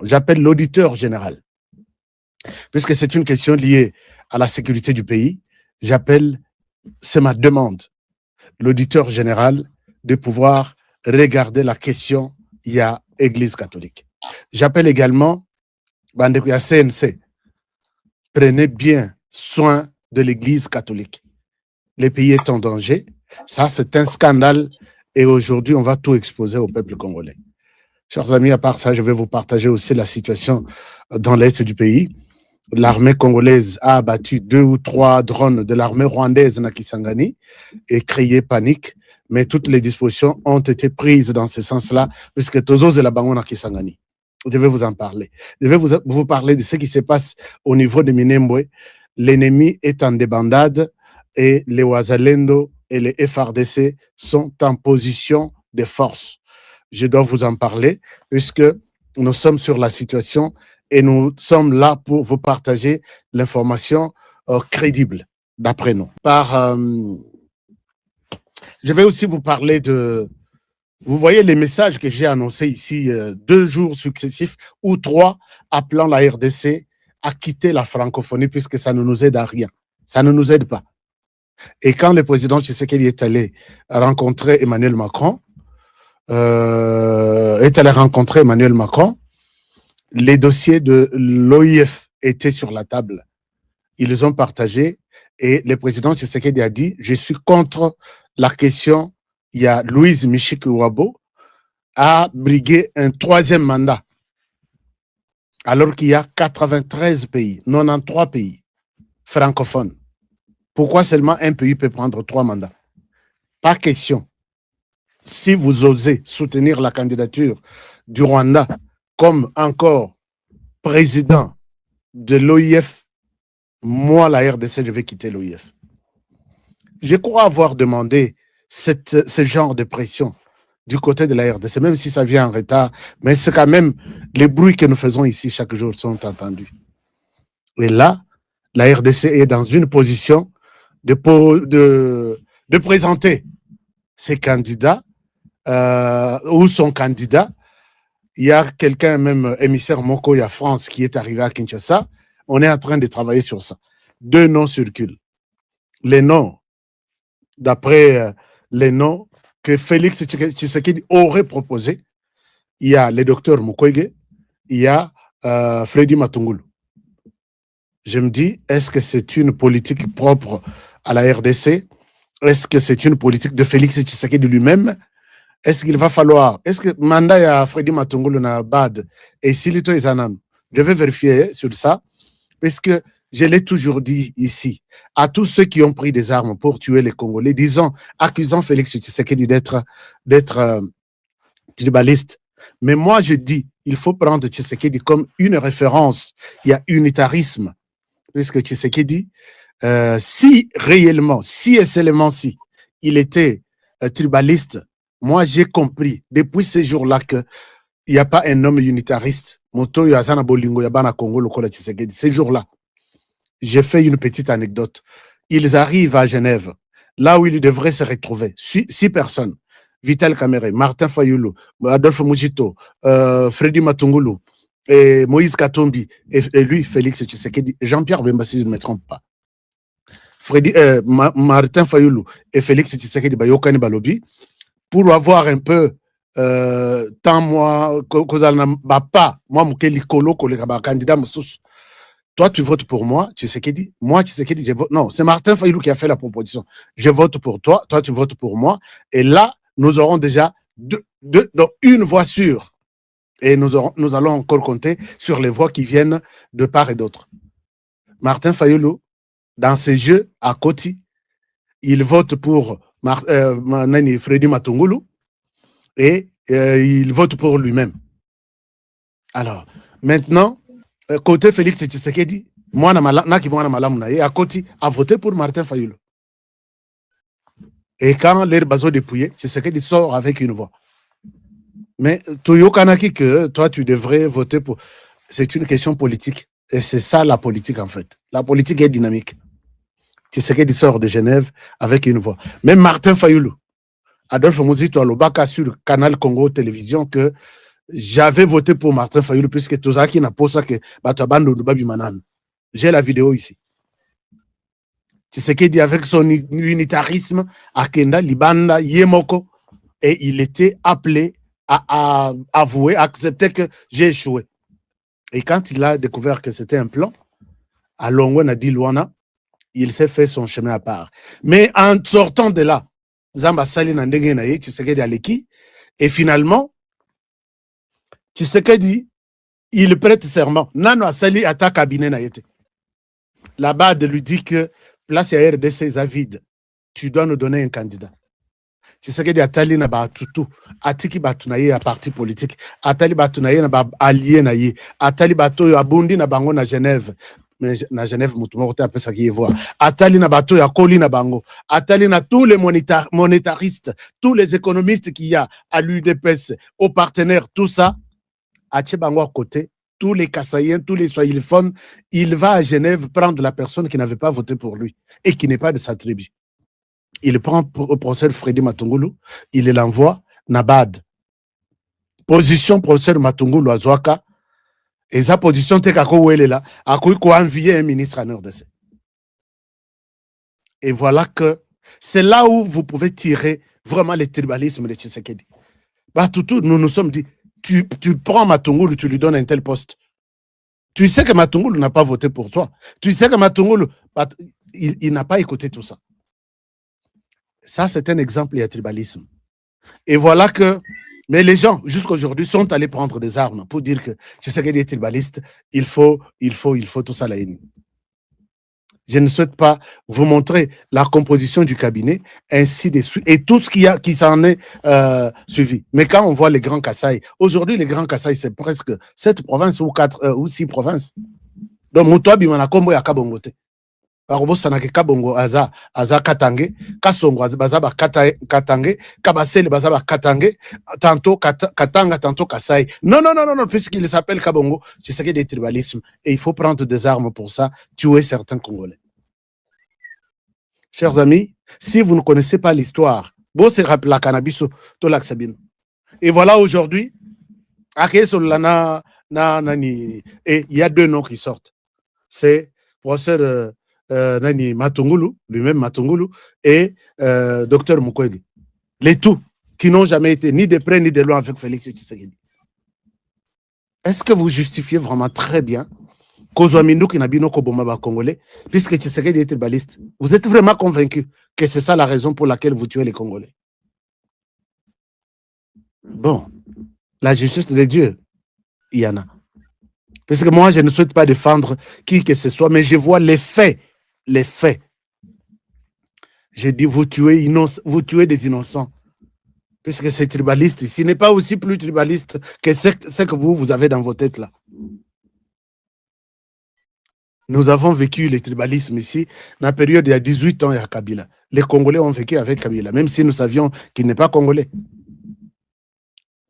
J'appelle l'auditeur général, puisque c'est une question liée à la sécurité du pays. J'appelle, c'est ma demande, l'auditeur général de pouvoir regarder la question, il y a Église catholique. J'appelle également Bandekuya CNC, prenez bien soin de l'Église catholique. Le pays est en danger. Ça, c'est un scandale. Et aujourd'hui, on va tout exposer au peuple congolais. Chers amis, à part ça, je vais vous partager aussi la situation dans l'est du pays. L'armée congolaise a abattu 2 ou 3 drones de l'armée rwandaise na Kisangani et créé panique. Mais toutes les dispositions ont été prises dans ce sens-là, puisque Tozo et la Bango na Kisangani. Je vais vous en parler. Je vais vous parler de ce qui se passe au niveau de Minembwe. L'ennemi est en débandade et les Ouazalendo et les FRDC sont en position de force. Je dois vous en parler puisque nous sommes sur la situation et nous sommes là pour vous partager l'information crédible d'après nous. Je vais aussi vous parler de... Vous voyez les messages que j'ai annoncés ici, 2 jours successifs ou 3, appelant la RDC à quitter la francophonie puisque ça ne nous aide à rien. Ça ne nous aide pas. Et quand le président Tshisekedi est allé rencontrer Emmanuel Macron, les dossiers de l'OIF étaient sur la table. Ils ont partagé et le président Tshisekedi a dit « Je suis contre la question ». Il y a Louise Michiki-Ouabo a brigué un 3e mandat alors qu'il y a 93 pays, 93 pays francophones. Pourquoi seulement un pays peut prendre 3 mandats? Pas question. Si vous osez soutenir la candidature du Rwanda comme encore président de l'OIF, moi, la RDC, je vais quitter l'OIF. Je crois avoir demandé ce genre de pression du côté de la RDC, même si ça vient en retard, mais c'est quand même les bruits que nous faisons ici chaque jour sont entendus. Et là, la RDC est dans une position de présenter ses candidats ou son candidat. Il y a quelqu'un, même émissaire Mokoya France, qui est arrivé à Kinshasa. On est en train de travailler sur ça. 2 noms circulent. Les noms, d'après les noms que Félix Tshisekedi aurait proposé, il y a le docteur Mukwege, il y a Freddy Matungulu. Je me dis, est-ce que c'est une politique propre à la RDC? Est-ce que c'est une politique de Félix Tshisekedi lui-même? Est-ce qu'il va falloir, est-ce que mandat ya Freddy Matungulu na bad et Silito Izanam? Je vais vérifier sur ça, parce que je l'ai toujours dit ici, à tous ceux qui ont pris des armes pour tuer les Congolais, disons, accusant Félix Tshisekedi d'être tribaliste. Mais moi, je dis, il faut prendre Tshisekedi comme une référence. Il y a unitarisme, puisque Tshisekedi, si réellement, si et seulement si, il était tribaliste, moi, j'ai compris, depuis ces jours-là, qu'il n'y a pas un homme unitariste. Moto Yazana Bolingo Yabana Congo, le Kola Tshisekedi. Ces jours-là, j'ai fait une petite anecdote. Ils arrivent à Genève, là où ils devraient se retrouver. 6 personnes. Vital Kamere, Martin Fayoulou, Adolphe Mujito, Freddy Matungulu, et Moïse Katumbi, et lui, Félix Tshisekedi, Jean-Pierre Bemba, si je ne me trompe pas. Martin Fayoulou et Félix Tshisekedi, Bayokani Balobi, pour avoir un peu tant moi, pas, moi, Mukeli Kolo, candidat, toi, tu votes pour moi, Tshisekedi. Moi, Tshisekedi, je vote. Non, c'est Martin Fayoulou qui a fait la proposition. Je vote pour toi, toi, tu votes pour moi. Et là, nous aurons déjà une voix sûre. Et nous allons encore compter sur les voix qui viennent de part et d'autre. Martin Fayoulou, dans ses jeux à Koti, il vote pour Freddy Matungulu et il vote pour lui-même. Alors, maintenant, côté Félix Tshisekedi, moi, à Koti, a voté pour Martin Fayoulou. Et quand l'air bazo dépouillé, Tshisekedi sort avec une voix. Mais Toyo Kanaki, que toi, tu devrais voter pour. C'est une question politique. Et c'est ça la politique, en fait. La politique est dynamique. Tshisekedi sort de Genève avec une voix. Même Martin Fayoulou, Adolphe Muzito Alobaka sur Canal Congo Télévision, que j'avais voté pour Martin Fayulu puisque Tozaki n'a pas ça que Batabando Babi Manan. J'ai la vidéo ici. Tu sais qu'il dit avec son unitarisme, Akenda, Libanda, Yemoko, et il était appelé à avouer, à accepter que j'ai échoué. Et quand il a découvert que c'était un plan, à Longwen a dit Luana, il s'est fait son chemin à part. Mais en sortant de là, Zamba Salina Ndengenaye, tu sais qu'il dit Aleki, et finalement, tu sais qu'il dit, il prête serment. Nano Asali attaque cabinet naïté. Là-bas, de lui dit que place à RDC est vide. Tu dois nous donner un candidat. Tu sais qu'il dit Atali na ba tutu, Atiki batunaye à parti politique, Atali batunaye na ba allié naye, Atali bato ya bundi na bango na Genève. Mais na Genève, mutumote après ça qui est voir. Atali na bato ya koli na bango. Atali na tous les monétaristes, tous les économistes qu'il y a à l'UDPS, aux partenaires, tout ça. Bango à côté, tous les Kassaïens, tous les Swahiliphones, il va à Genève prendre la personne qui n'avait pas voté pour lui et qui n'est pas de sa tribu. Il prend le professeur Freddy Matungulu, il l'envoie Nabad. Position professeur Matungulu à Zouaka, et sa position, c'est là, à quoi envier un ministre en RDC. Et voilà que c'est là où vous pouvez tirer vraiment le tribalisme de Tshisekedi. Bah, tout, nous nous sommes dit, tu prends Matungulu, tu lui donnes un tel poste. Tu sais que Matungulu n'a pas voté pour toi. Tu sais que Matungulu, il n'a pas écouté tout ça. Ça, c'est un exemple de tribalisme. Et voilà que, mais les gens, jusqu'à aujourd'hui, sont allés prendre des armes pour dire que je sais qu'il est tribaliste, il faut tout ça la haine. Je ne souhaite pas vous montrer la composition du cabinet, ainsi de suite, et tout ce qui s'en est suivi. Mais quand on voit les Grands Kasaï, aujourd'hui, les Grands Kasaï, c'est presque 7 provinces ou 4 ou 6 provinces. Donc, Moutoua Bimana Kombo ya Kabongote. Barobo Sanake Kabongo Aza Katange, Kasongo Bazaba Katange, Kabasele Bazaba Katange, tantôt Katanga, tantôt Kasaï. Non, puisqu'il s'appelle Kabongo, tu sais qu'il y a des tribalismes et il faut prendre des armes pour ça, tuer certains Congolais. Chers amis, si vous ne connaissez pas l'histoire, bon, c'est la cannabis, tout l'axabine. Et voilà aujourd'hui, et il y a 2 noms qui sortent. C'est professeur Nani Matungulu, lui-même Matungulu, et docteur Mukwege. Les tout, qui n'ont jamais été ni de près ni de loin avec Félix Tshisekedi. Est-ce que vous justifiez vraiment très bien Kozwamindu qui n'a pas Kobomaba Congolais, puisque Tshisekedi est tribaliste? Vous êtes vraiment convaincu que c'est ça la raison pour laquelle vous tuez les Congolais? Bon, la justice de Dieu, il y en a. Parce que moi, je ne souhaite pas défendre qui que ce soit, mais je vois les faits. Les faits. Je dis, vous tuez des innocents. Puisque c'est tribaliste. Ce n'est pas aussi plus tribaliste que ce que vous avez dans vos têtes là. Nous avons vécu le tribalisme ici, dans la période il y a 18 ans, il y a Kabila. Les Congolais ont vécu avec Kabila, même si nous savions qu'il n'est pas Congolais.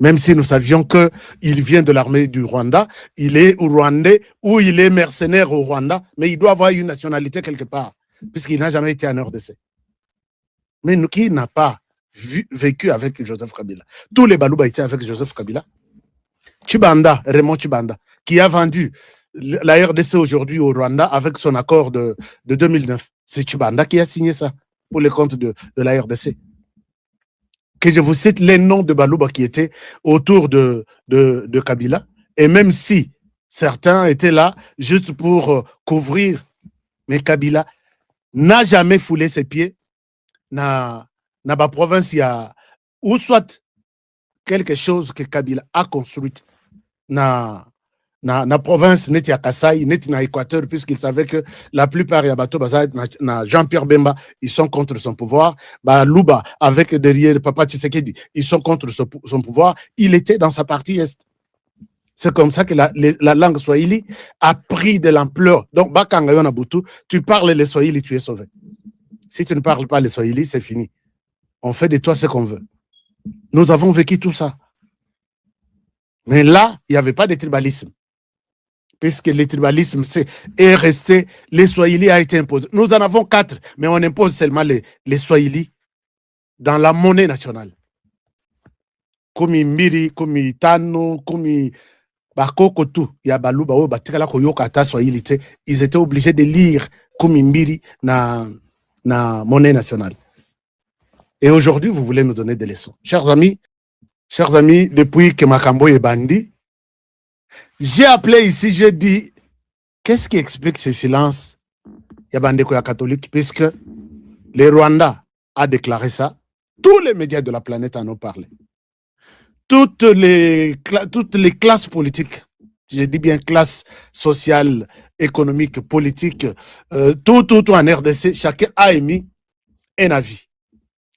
Même si nous savions qu'il vient de l'armée du Rwanda, il est Rwandais ou il est mercenaire au Rwanda, mais il doit avoir une nationalité quelque part, puisqu'il n'a jamais été en RDC. Mais nous, qui n'a pas vécu avec Joseph Kabila? Tous les Balouba étaient avec Joseph Kabila. Chibanda, Raymond Chibanda, qui a vendu la RDC aujourd'hui au Rwanda avec son accord de 2009. C'est Chibanda qui a signé ça pour les comptes de la RDC. Que je vous cite les noms de Balouba qui étaient autour de Kabila, et même si certains étaient là juste pour couvrir, mais Kabila n'a jamais foulé ses pieds dans la province, ou soit quelque chose que Kabila a construit dans la province, net ya Kasaï, net na Équateur, puisqu'il savait que la plupart ya bateau na Jean-Pierre Bemba, ils sont contre son pouvoir. Luba, avec derrière Papa Tshisekedi, ils sont contre son pouvoir. Il était dans sa partie est. C'est comme ça que la langue swahili a pris de l'ampleur. Donc, Bakanga Nabutu, tu parles le swahili, tu es sauvé. Si tu ne parles pas le swahili, c'est fini. On fait de toi ce qu'on veut. Nous avons vécu tout ça. Mais là, il n'y avait pas de tribalisme. Puisque le tribalisme est resté, les Swahili a été imposé. Nous en avons 4, mais on impose seulement les Swahili dans la monnaie nationale. komi mbiri, komi tano, komi bakoko tout, ya baluba o batikala koyoka ata swahili te, ils étaient obligés de lire komi mbiri na monnaie nationale. Et aujourd'hui, vous voulez nous donner des leçons. Chers amis, depuis que Makambo est bandit, j'ai appelé ici, j'ai dit, qu'est-ce qui explique ce silence? Il y a bandeko ya catholique, puisque le Rwanda a déclaré ça. Tous les médias de la planète en ont parlé. Toutes les classes politiques, je dis bien classe sociale, économique, politique, tout en RDC, chacun a émis un avis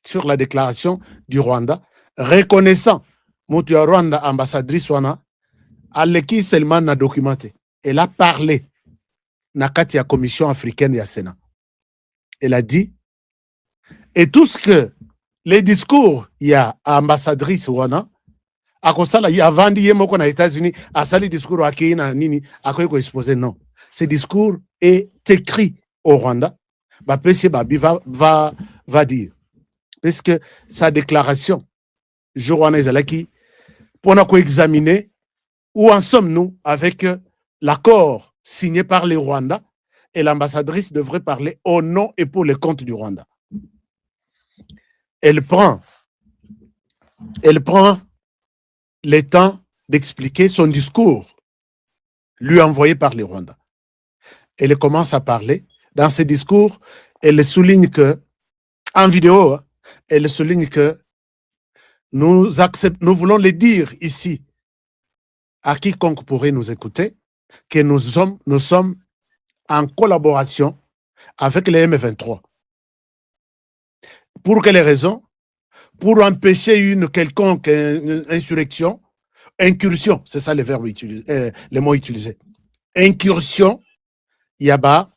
sur la déclaration du Rwanda, reconnaissant Moutou Rwanda, ambassadrice Wana, Aleki Selman n'a documenté. Elle a parlé na kati ya commission africaine ya Sénat. Elle a dit, et tout ce que les discours, il y a ambassadrice Wana, à cause il y a vendu yemoko na États-Unis, à sali discours à Kenya nini, à quoi exposé non. Ce discours est écrit au Rwanda. Ba PC Babi va dire. Parce que sa déclaration, Joanna Zalaki, pour nous examiner où en sommes-nous avec l'accord signé par les Rwandais, et l'ambassadrice devrait parler au nom et pour le compte du Rwanda. Elle prend le temps d'expliquer son discours lui envoyé par les Rwandais. Elle commence à parler. Dans ce discours, elle souligne que, en vidéo, elle souligne que nous voulons le dire ici à quiconque pourrait nous écouter, que nous sommes en collaboration avec les M23. Pour quelles raisons? Pour empêcher une quelconque insurrection, incursion, c'est ça le verbe utilisé, le mot utilisé. Incursion, il y a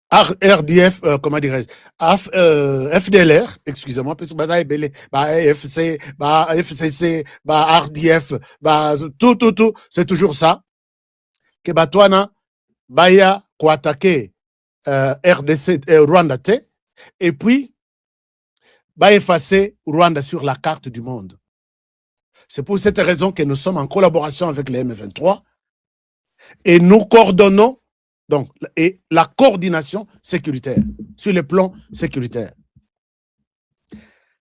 RDF, comment dirais-je, FDLR, excusez-moi, parce que FCC, RDF, tout, c'est toujours ça. Que Batouana, Baya, ko attaquer RDC, Rwanda, et puis, va effacer Rwanda sur la carte du monde. C'est pour cette raison que nous sommes en collaboration avec les M23 et nous coordonnons donc et la coordination sécuritaire sur le plan sécuritaire.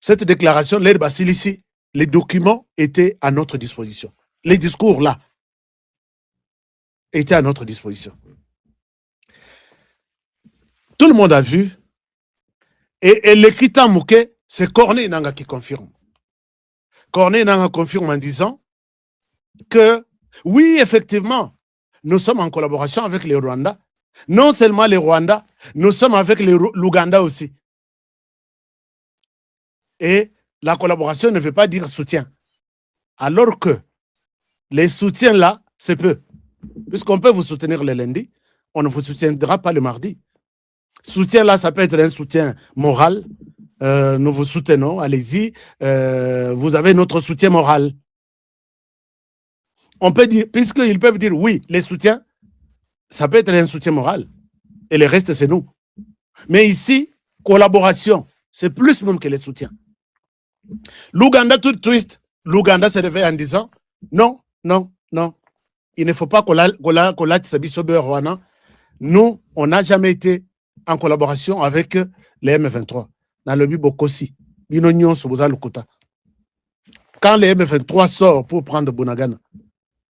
Cette déclaration, l'aide Basilisi, les documents étaient à notre disposition. Les discours là étaient à notre disposition. Tout le monde a vu et le Kita Mouké, c'est Corneille Nanga qui confirme. Corneille Nanga confirme en disant que oui, effectivement, nous sommes en collaboration avec les Rwandais. Non seulement les Rwandais, nous sommes avec l'Ouganda aussi. Et la collaboration ne veut pas dire soutien. Alors que les soutiens là, c'est peu. Puisqu'on peut vous soutenir le lundi, on ne vous soutiendra pas le mardi. Soutien là, ça peut être un soutien moral. Nous vous soutenons, allez-y. Vous avez notre soutien moral. On peut dire, puisqu'ils peuvent dire oui, les soutiens, ça peut être un soutien moral. Et le reste, c'est nous. Mais ici, collaboration, c'est plus même que les soutiens. L'Ouganda, tout twist, l'Ouganda se réveille en disant non, non, non. Il ne faut pas qu'on Rwanda. Nous, on n'a jamais été en collaboration avec les M23. Dans le Bokosi, quand les M23 sort pour prendre Bunagana,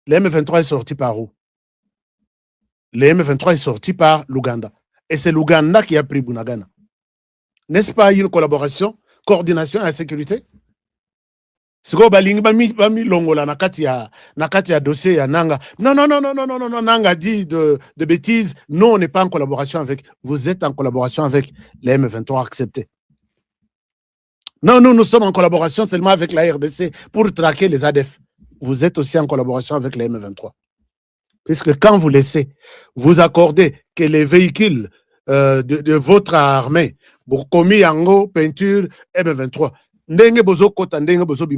les M23 est sorti par où? Les M23 est sorti par l'Ouganda. Et c'est l'Ouganda qui a pris Bunagana. N'est-ce pas une collaboration, coordination et la sécurité? C'est quoi balingi bami longola nakati ya dossier ya Nanga. Non, Nanga dit de bêtises. Non, on n'est pas en collaboration avec. Vous êtes en collaboration avec les M23 acceptés. Non, nous sommes en collaboration seulement avec la RDC pour traquer les ADF. Vous êtes aussi en collaboration avec les M23. Puisque quand vous laissez, vous accordez que les véhicules de votre armée, pour commis Yango, peinture, M23,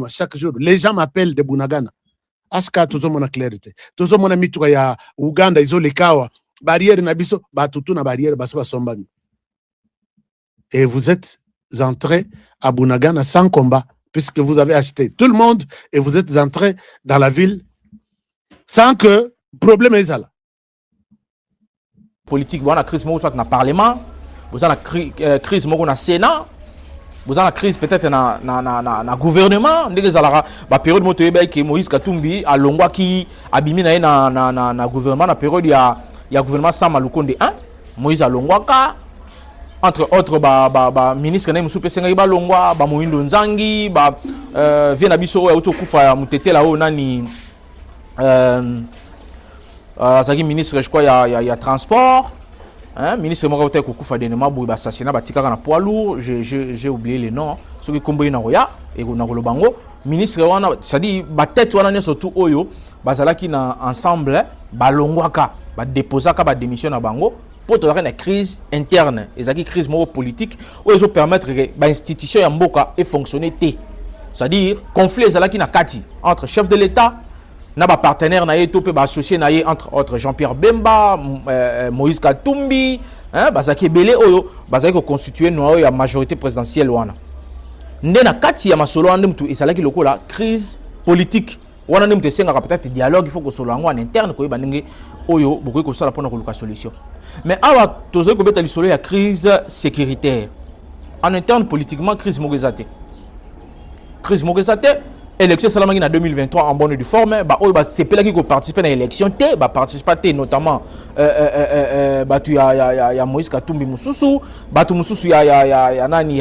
chaque jour, les gens m'appellent de Bunagana. Aska tout mon clarité. Tout mon ami ya Uganda, ils ont les kawa. Barrière nabiso, batutu na barrière basba sombami. Et vous êtes entrés à Bunagana sans combat. puisque vous avez acheté tout le monde et vous êtes entré dans la ville sans que problème est là. Politique, vous avez la crise dans le Parlement, vous avez la crise dans le Sénat, vous avez la crise peut-être dans le gouvernement. La période où Moïse Katumbi a longwa qui a bimi dans le gouvernement, la période où il y a le gouvernement Sama Lukonde 1, Moïse a longwa entre autres ministre na musupe senga ba longwa ba Moindo Nzangi ba vient abiso o kufa mutete là haut nani Zagi ministre, je crois, il y a transport. Hein, ministre, moi, je suis dernièrement pour assassinat, batika na poids lourd. J'ai oublié les noms. Ceux qui combattent na roya et na bango. Ministre, c'est-à-dire, tête wana surtout oyo, bazalaki na ensemble, balongwaka, déposaka, démission na bango pour avoir une crise interne. Et zaki crise politique où ils ont permettre que l'institution ya mboka et fonctionner té. C'est-à-dire, conflit zalaki na kati entre chef de l'État. Na ba partenaire na topé ba associé na entre autres Jean-Pierre Bemba, Moïse Katumbi, hein bazaki belé oyo bazaki constituer no ya majorité présidentielle wana. Ndena kati ya masolo andem tu esalaki lokola crise politique. Wana ndem te senga peut-être dialogue, il faut que solo en interne ko bandenge oyo bokoki ko sala pona ko luka solution. Mais awa tozo ko beta lisolo ya crise sécuritaire. En interne politiquement crise mogezate. Crise mogezate élection salamagi en 2023 en bonne et due forme, c'est pas là qui participer à l'élection, participer notamment tu y a Moïse Katumbi Mususu, tu Mususu y a nani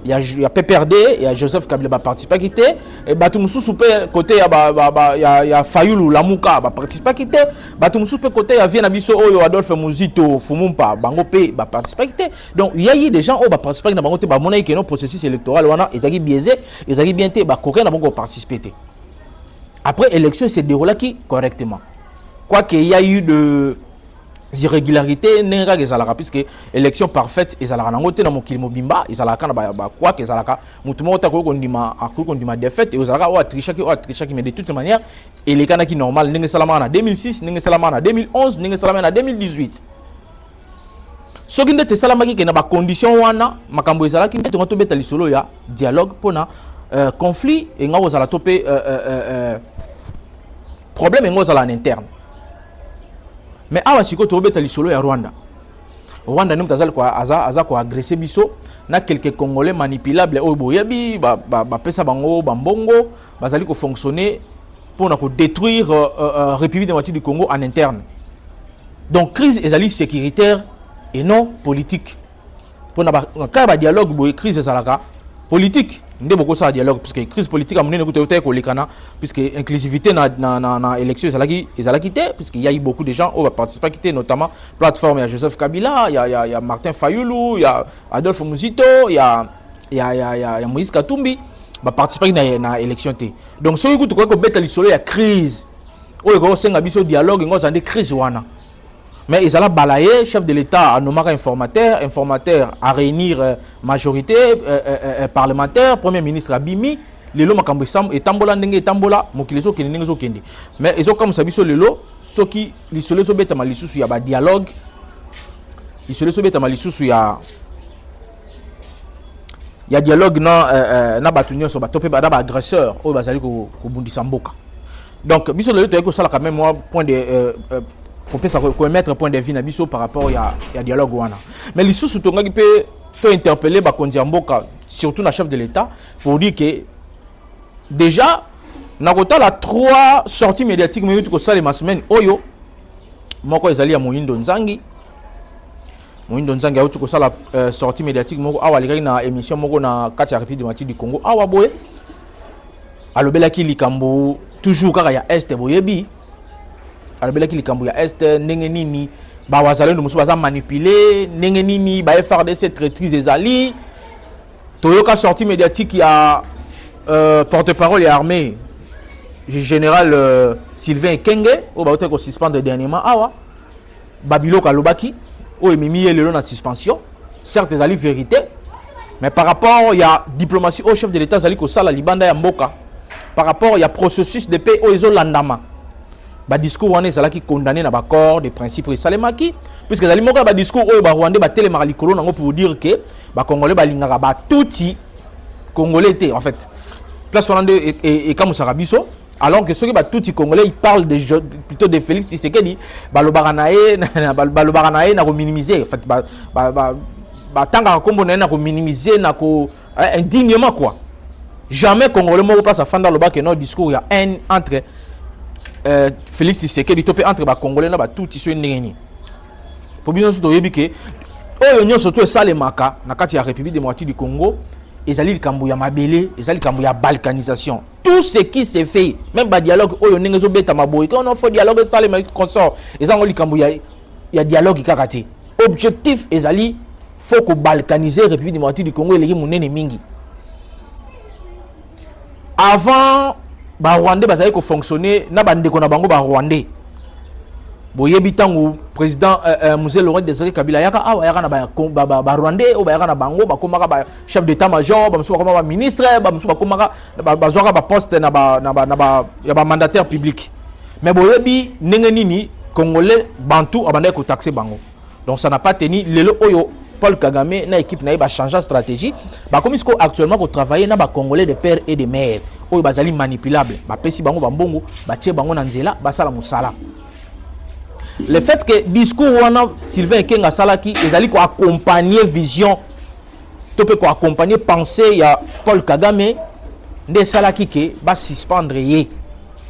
y a PPRD, y a Joseph Kabila participer qui était, et tu Mususu côté y a Fayoulou Lamuka participer qui était, tu Mususu côté y a Viena Biso Oyo Adolphe Muzito Fumumpa Bango P participer qui était. Donc il y a eu des gens qui participer dans Bango T monnaie qui est non processus électoral wana ezaki biaisé, ezaki bien té koké na Bango participer. Après l'élection s'est déroulée correctement. Quoi qu'il y a eu de irrégularités, puisque l'élection parfaite, ils allaient en côté dans mon kilomobimba, ils allaient quoi qu'ils allaient mutumo ta défaite et ils allaient tricher mais de toute manière et les canaks qui normal n'engé salama en 2006, n'engé salama en 2011, n'engé salama en 2018. Ce qui était salama qui n'a pas condition wana makambo ezala qui était on beta lisolo ya dialogue pona conflit et nga ozala topé problème et nga ozala en interne. Mais awa siko to beta lisolo ya Rwanda. Rwanda nous tazal quoi aza quoi agresser biso na quelques congolais manipulables o boyebi ba pesa bango bambongo bazali ko fonctionner pour na ko détruire République démocratique du Congo en interne. Donc crise ezali sécuritaire et non politique. Pour na ba dialogue boy crise ezalaka politique. Ndé beaucoup ça dialogue puisque crise politique a mené nous côté ko lekana puisque inclusivité na élection ezalaki té puisque il y a eu beaucoup de gens qui ont participé qui notamment plateforme il y a Joseph Kabila, il y a Martin Fayoulou, il y a Adolphe Muzito, il y a Moïse Katumbi va participer na élection té. Donc ce que tu crois que beta lisolo il y a crise. O ko senga biso dialogue ngo zande crise wana. Mais ils allaient balayer, chef de l'État à nommer informateur à réunir majorité parlementaire, premier ministre Abimi, les lots makambisam et tambola ndenge tambola, mokileso kende ndenge zo kende. Mais ils ont comme ça biso les lots, ceux qui les soleils sont bêtes malisusu ya ba dialogue, les soleils sont bêtes malisusu ya dialogue na batunyo so ba topé ba agresseur o bazali ko bundisa mboka. Donc biso le lots ko sala quand même moi point de pour mettre point de vue na biso par rapport à dialogue wana. Mais les sous to ngaki pe to interpeller ba konzi mboka surtout na chef de l'État pour dire que déjà na kota la 3 sorties médiatiques mais ko sala ma semaine oyo moko ezali ya Moindo Nzangi a ko sala sortie médiatique moko awa likaki na émission moko na kati ya République démocratique du Congo awa boye alobelaki likambo toujours kaka ya est boyebi alobelaki likambo ya est ndenge nini ba wazalendo musu baza manipuler ndenge nini ba FRDC traîtrise ezali toyoka sortie médiatique ya porte-parole ya armée général Sylvain Kenge o ba ko suspendre dernièrement awa babilo kalobaki o ememi lelo na suspension certes ezali vérité mais par rapport ya diplomatie au chef de l'État zali ko sala libanda ya mboka par rapport ya processus de paix o ezo landama ba discours wana ezalaki condamné na ba corps de principe salemaki puisque ezali moko ba discours oyo ba Rwandais ba téléma likolo nango pour dire que ba congolais ba lingaka ba touti congolais té en fait place Hollande et comme Sarabiso, alors que ceux qui tout les Congolais ils parlent plutôt de Félix Tshisekedi, balobaraнаe na ko minimiser en fait tanga kombo na ko minimiser na ko indignement quoi. Jamais Congolais mo place à Fanda loba que non discours il y a haine entre Félix Tshisekedi topé entre ba Congolais na ba tout iso ndengeni. Pour bien surtout yebi que oyo nyo surtout ça les maka na kati ya République démocratique du Congo. Ezali likambo ya mabele, ezali likambo ya balkanisation. Tout ce qui se fait, même ba dialogue oyo nengezo beta maboy, quand on fait dialogue ça les consort, ezali likambo ya dialogue kakati. Objectif ezali faut que balkaniser République démocratique du Congo eleki munene mingi. Avant ba Rwandais bazali ko fonctionner na bandeko na bango ba Rwandais. Boyebi tango président Mzee Laurent Désiré Kabila yaka awa yaka na ba Rwandais ou ba yaka na bango ba komaka ba chef d'état-major ba msuba komaka ba ministre ba msuba komaka ba zoka ba poste na ba mandataire public. Mais boyebi ndenge nini Congolais bantu abandai ko taxer bango. Donc ça n'a pas tenu lelo oyo Paul Kagame na équipe na ba changer stratégie ba comme isko actuellement ko travailler na ba Congolais de père et de mère oyo bazali manipulable ba pesi bango ba mbongo ba tie bango na nzela ba sala musala. Le fait que discours wana Sylvain Kenga Salaki ezali ko accompagner vision to pe ko accompagner pensée ya Paul Kagame nde Salaki ke ba suspendre ye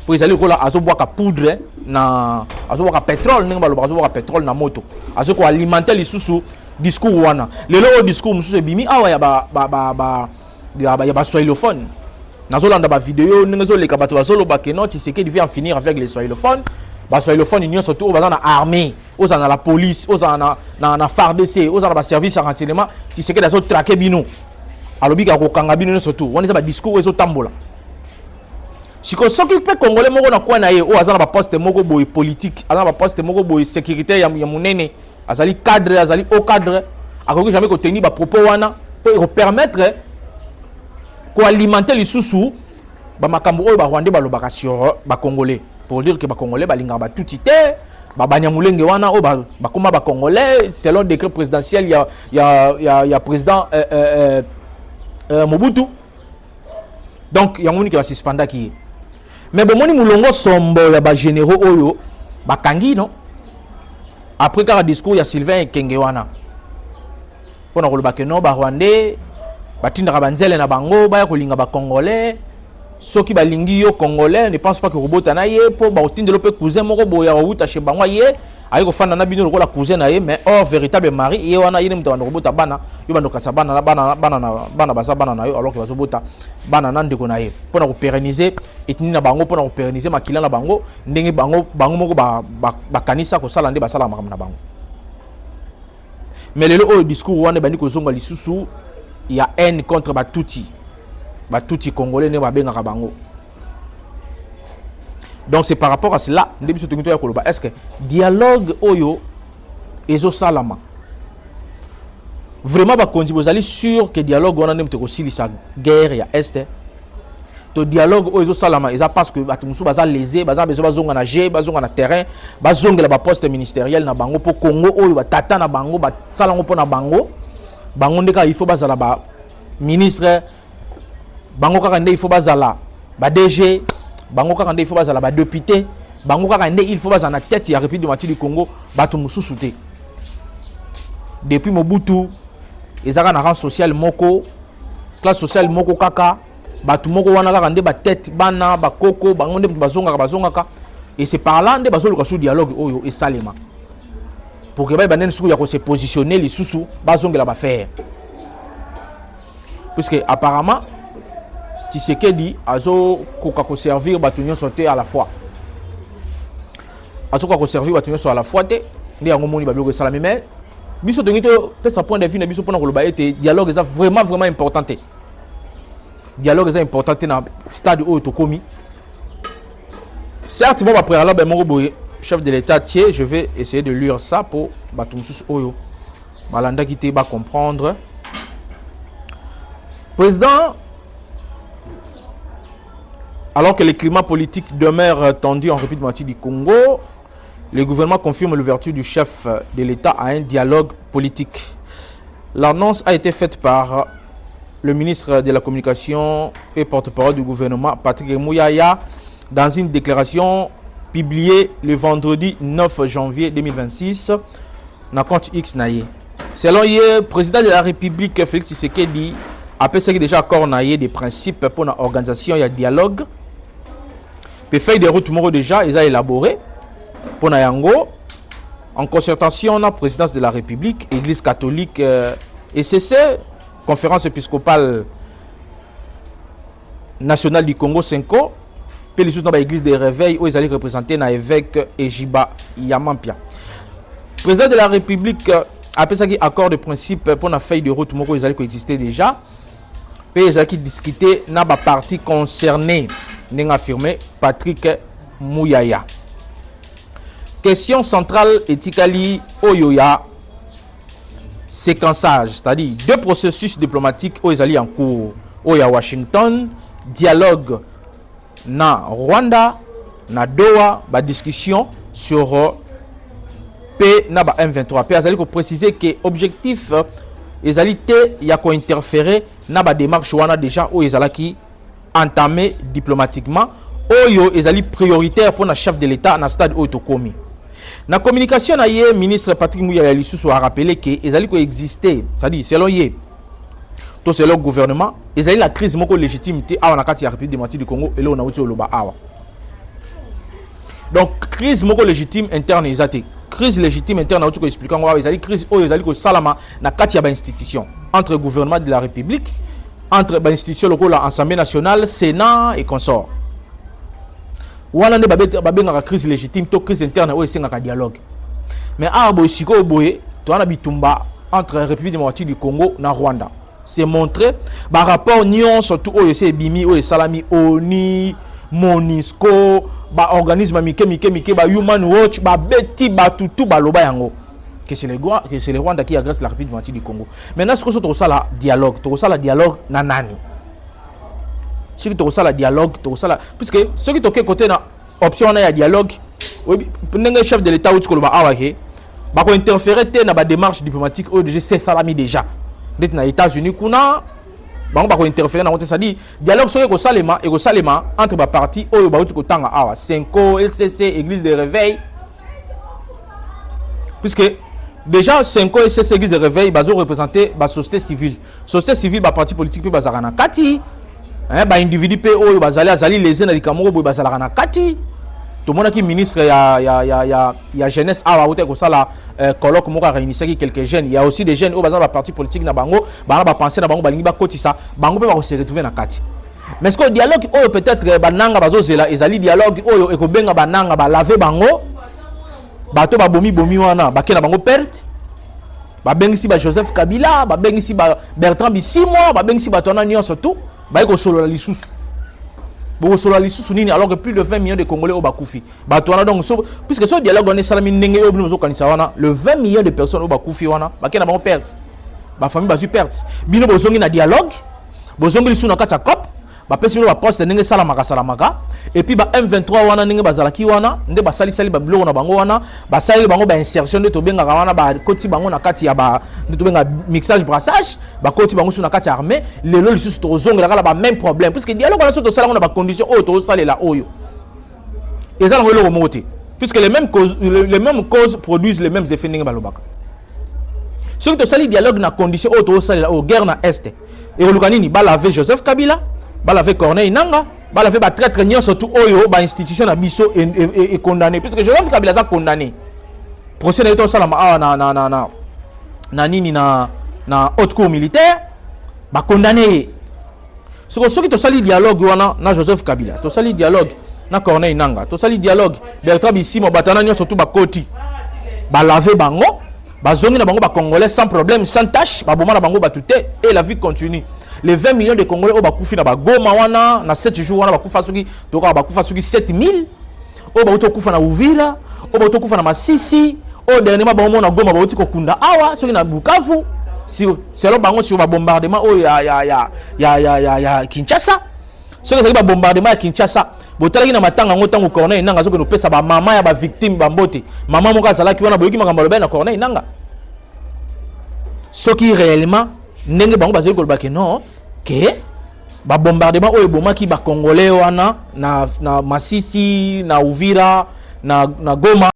pour ezali ko la azoboa ka poudre na azoboa ka pétrole ndenge baloba azoboa ka pétrole na moto azoko alimenter lisusu discours wana lelo discours mususu ebimi awa ya ba swahilophones nazolanda ba vidéo ndenge zo leka bato bazoloba ke non Tshisekedi vient en finir avec les swahilophones. Parce que le fond union surtout aux armée, aux dans la police, aux dans la FARDC, aux dans le service de renseignement, tu sais que les autres traqués bino. Alors bika ko kanga bino surtout. On est ba discours aux tambola. Si ko soki pe congolais moko na kwa na ye o azana ba poste moko boy politique, azana ba poste moko boy sécurité ya munene, azali cadre, azali au cadre, akoki jamais ko tenir ba propos wana pour permettre ko alimenter les sous ba makambo o ba Rwandais ba lobaka sur ba congolais. Pour dire que les Congolais balinga ba tout ité ba banyamulenge wana o ba koma ba Congolais selon décret présidentiel il y a président Mobutu. Donc il y a un qui va suspendre qui mais bon moni mulongo sombo ya ba généraux oyo ba kangi non après quand discours il y a Sylvain Kenge wana pour na koloba que non ba Rwandais batinda ka banzele na bango ba kolinga ba Congolais. Ceux qui balingi yo Congolais ne pensent pas que robota na ye pour ba otinde lope cousin moko boya wuta chez bango ye ayi ko fana na bino lokola cousin na ye mais or véritable mari ye wana yene mutaba robota bana yo bando kasa bana basa bana na yo alors que bazobota bana na ndeko na ye pour na ko pérenniser etni na bango pour na ko pérenniser makila na bango ndenge bango moko ba kanisa ko sala nde basala makam na bango. Mais le discours wana bandi ko zonga lisusu il y a haine contre Batuti. Batuti congolais ne va bien bango. Donc c'est par rapport à cela, est-ce que dialogue oyo ezo salama vraiment ba kondi vous allez sûr que dialogue on a même aussi la guerre ya est to dialogue oyo ezo salama eza parce que batumusu baza lésé baza besoin bazonga na G bazonga na terrain bazonga la poste ministériel na bango pour Congo oyo batata na bango ba salango po na bango ndeka il faut bazala ba ministre bango kaka nde il faut bazala ba DG bango kaka nde il faut bazala ba député bango kaka nde il faut bazala na tête ya République démocratique du Congo bato mususu te depuis Mobutu ezaka na rang social moko classe sociale moko kaka bato moko wana kaka nde ba tête bana ba koko bango nde bazongaka et c'est par là nde bazoluka sous dialogue oyo et salema pour que ba banen suku ya ko se positionner les susu bazongela ba faire puisque apparemment Tshisekedi azo koka ko servir batunyo sauter à la fois. Azo koka ko servir batunyo sur à la fois te ndi yango moni ba bloquer salami mais biso to ngito peut sa point de vue na biso pona ko loba ete dialogue est vraiment important te. Dialogue est important te na stade oyo to komi. Certes bon après là ben moko boye chef de l'état tié, je vais essayer de lire ça pour batunyo oyo balanda kité ba comprendre. Président, alors que le climat politique demeure tendu en République démocratique du Congo, le gouvernement confirme l'ouverture du chef de l'État à un dialogue politique. L'annonce a été faite par le ministre de la Communication et porte-parole du gouvernement, Patrick Mouyaya, dans une déclaration publiée le vendredi 9 janvier 2026, dans compte X naïe. Selon le président de la République, Félix Tshisekedi, après ce qui est déjà accord des principes pour l'organisation et le dialogue, les feuilles de route déjà, ils ont élaboré pour Nayango, en concertation avec la présidence de la République, Église catholique, ECC, conférence épiscopale nationale du Congo 5o, puis les autres l'église des réveils où ils allaient représenter l'évêque Ejiba Yamampia. Le président de la République après ça qui accord de principe pour la feuille de route ils allaient coexister déjà, puis ils allaient discuter dans la partie concernée, n'a affirmé Patrick Mouyaya. Question centrale éthiquement Oyoya séquençage, c'est-à-dire deux processus diplomatiques où ils allaient en cours. Oya Washington, dialogue na Rwanda, na Doha, ba discussion sur P na ba M23. P azali ko préciser que objectif ezalité ya ko interférer na ba démarche wana déjà où ezalaki entamé diplomatiquement. Oyo ezali prioritaire pour na chef de l'État na stade où tokomi. Na communication na ye ministre Patrick Mouyaya Lisusu a rappelé que ezali ko exister, c'est-à-dire selon ye tout selon le gouvernement, ezali la crise moko légitimité a na kati ya République démocratique du Congo et là on a outi oloba awa. Donc crise moko légitime interne ezate. Crise légitime interne outi ko expliquer ngo ezali crise oyo ezali ko salama na kati ya ba institution entre le gouvernement de la République, entre ba institution locale l'Assemblée nationale, Sénat et consorts. Wana ne babengaka crise légitime to crise interne oyo esengaka dialogue. Mais a boy siko boye to ana bitumba entre la République démocratique du Congo na Rwanda. C'est montré par rapport nion surtout oyo c'est bimi oyo salami ONU, MONUSCO, ba organisme mike ba Human Watch, ba beti ba tutu ba loba yango. Que c'est le Rwanda qui agresse la République démocratique du Congo. Maintenant ce que c'est to sala dialogue na nani. Ce qui te la dialogue, puisque ceux qui toquent côté na option na ya dialogue, le chef de l'État ou tu ba interférer dans la démarche diplomatique au déjà c'est salami déjà. D'être dans les États-Unis kuna ba interférer dans c'est-à-dire dialogue sur ko salema entre ba parti au ba tu ko tanga awa 5o LCC église de réveil. Puisque déjà 5o LCC église de réveil bazo représenter ba société civile ba parti politique pe bazarana kati. Ba individu pe oyo bazali les na likamoko boy bazala na kati to mona ki ministre ya jeunesse awa wote ko sala colloque moko réunissaki quelques jeunes, il y a aussi des jeunes au bazala parti politique na bango ba penser na bango balingi ba kotisa bango pe ba ko se retrouver na kati. Mais ce que dialogue oyo peut-être bananga bazozela ezali dialogue oyo ekobenga bananga ba laver bango bato ba bomi wana ba kena bango perte ba bengisi ba Joseph Kabila ba bengisi ba Bertrand Bisimwa ba bengisi ba tona nyonso tout ba ko solo la lisusu bo solo la lisusu nini alors que plus de 20 millions de Congolais au bakufi ba to wana donc puisque ce dialogue on est salami ndenge o bino zo kanisa wana le 20 millions de personnes au bakufi wana ba kena ba perte ba famille ba su perte bino bozongi na dialogue bozongi lisusu na kati ya COP ba pesi bino ba poste ndenge salamaka et puis ba M23 wana ndenge bazalaki wana nde ba sali ba biloko na bango wana ba sali bango ba insertion de to benga wana ba koti bango na kati ya ba to benga mixage brassage ba koti bango sur na kati ya armée lelo lisusu to zonga la ba même problème parce que dialogue wana to sala na ba condition oyo to sala la oyo ezala ngolo ko moté puisque les mêmes causes produisent les mêmes effets ndenge balobaka ce que to sali dialogue na condition oyo to sala la guerre na est et olukanini ba laver Joseph Kabila ba laver Corneille Nangaa ba laver ba traître nion surtout oyo ba institution na biso est condamné puisque Joseph Kabila a condamné procès na to sala na nini na haute cour militaire ba condamné ce que to sali dialogue wana na Joseph Kabila to sali dialogue na Corneille Nangaa to sali dialogue Bertrand Bisimwa batana nion surtout ba koti ba laver bango ba zongi na bango ba congolais sans problème sans tâche ba bomana bango batute et la vie continue. Les 20 millions de Congolais au bakufi na bagoma wana na 7 jours wana bakufa soki toka bakufa soki 7000 au ba kufa na Uvira au ba kufa na Masisi au dernièrement ba mona goma ba ko kunda awa soki na Bukavu si c'est là bango sur ba bombardement au ya Kinshasa soki ça ba bombardement ya Kinshasa botalaki na matanga ngotango Corneille Nangaa soki no pesa ba mama ya ba victime ba mbote mama moka salaki wana boyoki makambo lobe na Corneille Nangaa soki réellement ndenge bango bazali kolobaki non que ba bombardement oyo bomaki ba congolais wana na Masisi na Uvira na Goma